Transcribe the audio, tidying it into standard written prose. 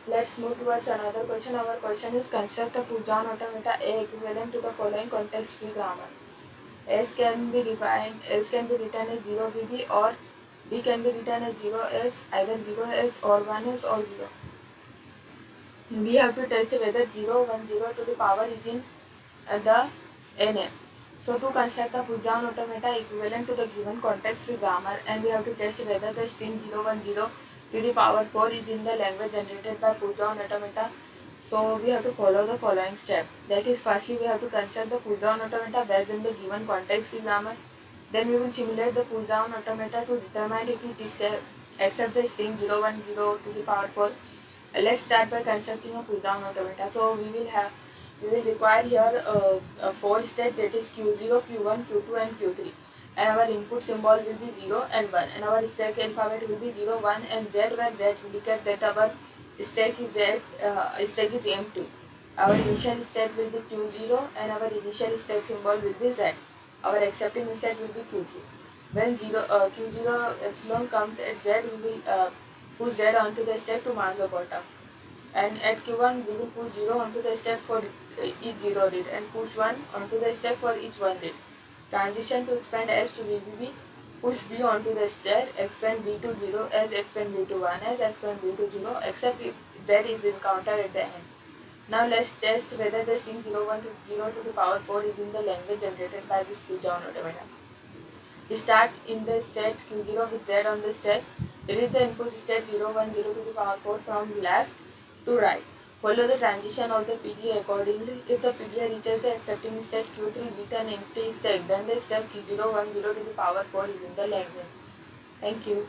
Let's move towards another question. Our question is construct a Pull-down automata A equivalent to the following context-free grammar. S can be written as 0 BB or B can be written as 0S, either 0S or 1S or 0. We have to test whether 0, 1, 0 to the power is in the NA. So to construct a Pull-down automata equivalent to the given context-free grammar, and we have to test whether the string 010 to the power 4 is in the language generated by Pull-down automata. So we have to follow the following step. That is, firstly we have to construct the Pull-down automata based on the given context-free grammar. Then we will simulate the Pull-down automata to determine if it accepts the string 010 to the power 4. Let's start by constructing a Pull-down automata. So we will require here a 4 state, that is Q0, Q1, Q2 and Q3, and our input symbol will be 0 and 1, and our stack alphabet will be 0, 1 and Z, where Z indicate that our stack is empty. Our initial state will be Q0 and our initial stack symbol will be Z. Our accepting state will be Q3. When Q0 epsilon comes at Z, we will push Z onto the stack to mark the bottom. And at Q1 we will push 0 onto the stack for each 0 read and push 1 onto the stack for each 1 read. Transition to expand S to VBB, push B onto the stack, expand B to 0 as expand B to 1 as expand B to 0, except if Z is encountered at the end. Now let's test whether the string 0 to the power 4 is in the language generated by this Pull-down automata. Start in the state Q0 with Z on the stack. Read the input state 010 to the power 4 from left to right. Follow the transition of the PDA accordingly. If the PDA reaches the accepting state Q3 with an empty stack, then the stack Q010 to the power 4 is in the language. Thank you.